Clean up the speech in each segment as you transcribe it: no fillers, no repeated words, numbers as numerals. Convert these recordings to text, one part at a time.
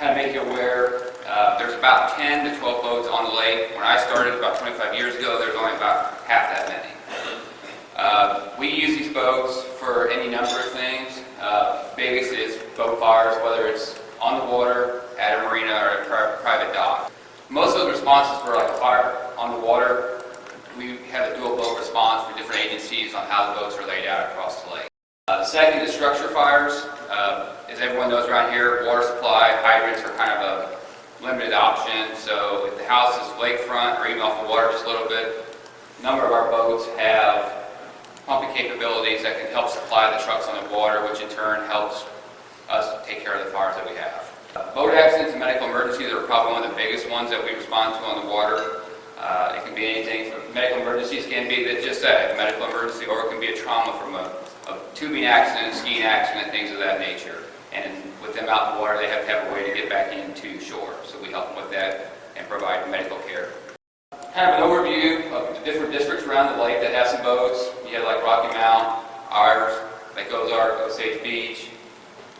kind of make you aware, there's about 10 to 12 boats on the lake. When I started about 25 years ago, there's only about half that many. We use these boats for any number of things. Biggest is boat fires, whether it's on the water, at a marina, or a private dock. Most of the responses for like a fire on the water, we have a dual boat response for different agencies on how the boats are laid out across the lake. The second is structure fires. As everyone knows around here, water supply, hydrants are kind of a limited option. So if the house is lakefront or even off the water just a little bit, a number of our boats have pumping capabilities that can help supply the trucks on the water, which in turn helps us take care of the fires that we have. Boat accidents and medical emergencies are probably one of the biggest ones that we respond to on the water. It can be anything from medical emergencies can be just a medical emergency, or it can be a trauma from a tubing accident, skiing accident, things of that nature. And with them out in the water, they have to have a way to get back into shore. So we help them with that and provide medical care. Kind of an overview of the different districts around the lake that have some boats. You have like Rocky Mount, ours, like Ozarks, Osage Beach,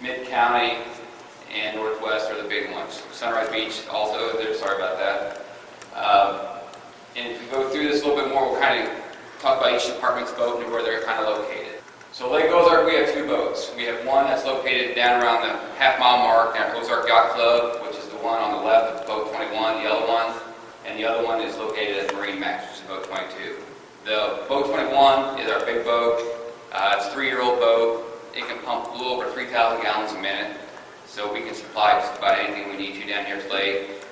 Mid-County, and Northwest are the big ones. Sunrise Beach also there, sorry about that. And if we go through this a little bit more, we'll kind of talk about each department's boat and where they're kind of located. So Lake Ozark, we have two boats. We have one that's located down around the half-mile mark at Ozark Yacht Club, which is the one on the left of boat 21, the yellow one. And the other one is located at Marine Max, which is boat 22. The boat 21 is our big boat. It's a 3-year-old boat. It can pump a little over 3,000 gallons a minute. So we can supply just about anything we need to down here at the lake.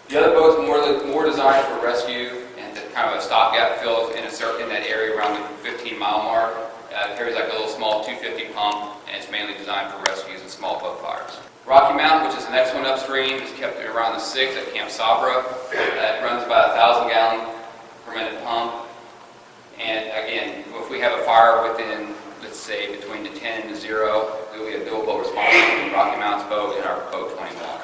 The other boat's more designed for rescue and to kind of a stopgap fill in that area around the 15-mile mark. It carries like a little small 250 pump, and it's mainly designed for rescues and small boat fires. Rocky Mountain, which is the next one upstream, is kept around the 6 at Camp Sabra. It runs about 1,000 gallon per minute pump. And again, if we have a fire within, let's say, between the 10 and the 0, we will get a dual boat response between Rocky Mountain's boat and our boat 21.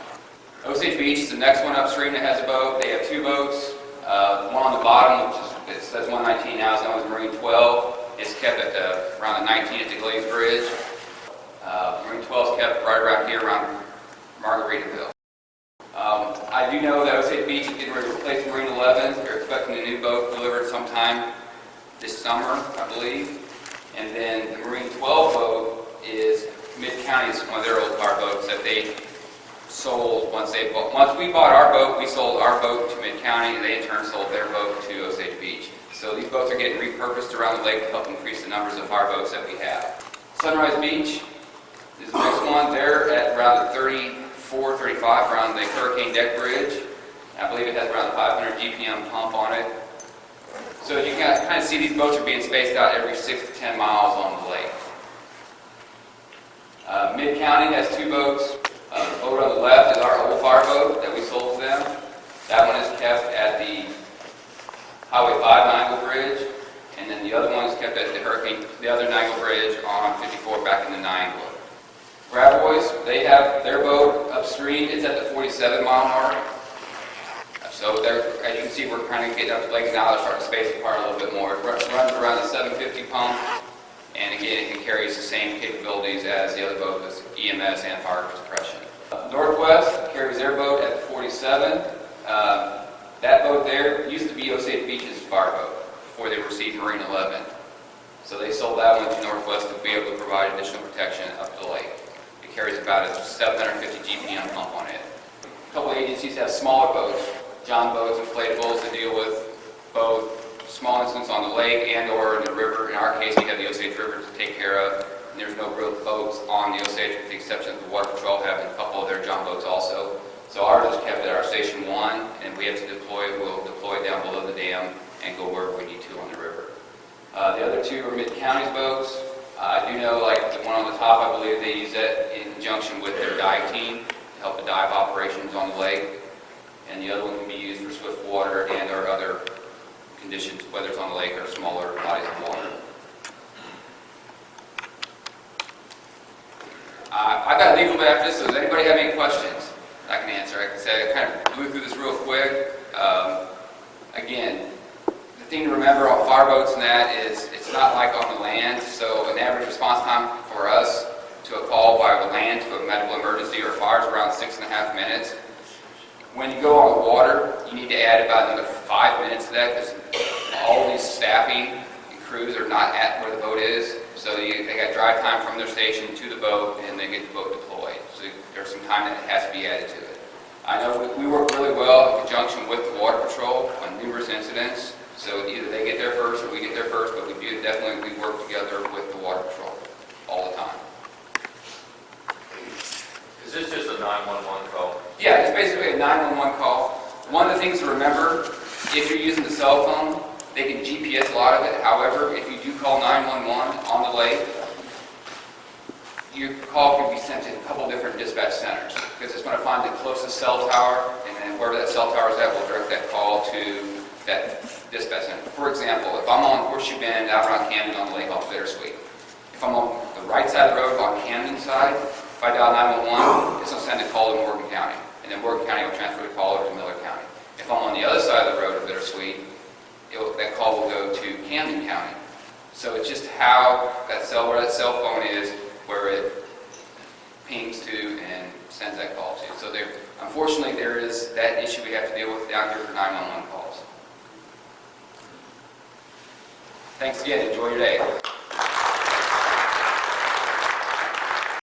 Osage Beach is the next one upstream that has a boat. They have two boats. One on the bottom, which it says 119 now, is known as Marine 12. It's kept at around the 19 at the Glaze Bridge. Marine 12 is kept right around here, around Margaritaville. I do know that Osage Beach is getting ready to replace Marine 11. They're expecting a new boat delivered sometime this summer, I believe. And then the Marine 12 boat is Mid-County's one of their old car boats that they sold once we bought our boat, we sold our boat to Mid-County, and they in turn sold their boat to Osage Beach. So these boats are getting repurposed around the lake to help increase the numbers of fire boats that we have. Sunrise Beach is the next one. They're at around the 34, 35 around the Hurricane Deck Bridge. I believe it has around a 500 GPM pump on it. So you can kind of see these boats are being spaced out every 6 to 10 miles on the lake. Mid-County has two boats. The boat on the left is our old fire boat that we sold to them. That one is kept at the Highway 5 Niagara Bridge, and then the other one is kept at the other Niagara Bridge on 54 back in the Niagara. Gravois, they have their boat upstream. It's at the 47-mile mark. So as you can see, we're kind of getting up to lake now. They're starting to space apart a little bit more. It runs around the 750 pump, and again, it carries the same capabilities as the other boat with EMS and fire suppression. Northwest carries their boat at the 47. That boat there used to be Osage Beach's fire boat before they received Marine 11. So they sold that one to Northwest to be able to provide additional protection up the lake. It carries about a 750 GPM pump on it. A couple of agencies have smaller boats, John boats, inflatables, that deal with both small incidents on the lake and or in the river. In our case, we have the Osage River to take care of. And there's no real boats on the Osage with the exception of the Water Patrol having a couple of their John boats also. So ours is kept at our Station 1, and we have to we'll deploy down below the dam and go wherever we need to on the river. The other two are Mid-County's boats. I do know, like the one on the top, I believe they use that in conjunction with their dive team to help the dive operations on the lake. And the other one can be used for swift water and or other conditions, whether it's on the lake or smaller bodies of water. I've got to leave a little bit after this, so does anybody have any questions I can answer? I can say I kind of blew through this real quick. Again, the thing to remember on fire boats and that is it's not like on the land, so an average response time for us to to a call by land to a medical emergency or fire is around 6.5 minutes. When you go on the water, you need to add about another 5 minutes to that because all these staffing and crews are not at where the boat is. So they got drive time from their station to the boat, and they get the boat deployed. So there's some time that has to be added to it. I know we work really well in conjunction with the Water Patrol on numerous incidents. So either they get there first or we get there first, but we work together with the Water Patrol all the time. Is this just a 911 call? Yeah, it's basically a 911 call. One of the things to remember, if you're using the cell phone, they can GPS a lot of it. However, if you do call 911 on the lake, your call can be sent to a couple different dispatch centers because it's going to find the closest cell tower, and then wherever that cell tower is at, we'll direct that call to that dispatch center. For example, if I'm on Horseshoe Bend out around Camden on the lake off Bittersweet, if I'm on the right side of the road on Camden side, if I dial 911, it's going to send a call to Morgan County, and then Morgan County will transfer the call over to Miller County. If I'm on the other side of the road of Bittersweet, that call will go to Camden County. So it's just how where that cell phone is, where it pings to and sends that call to. So unfortunately, there is that issue we have to deal with down here for 911 calls. Thanks again. Enjoy your day.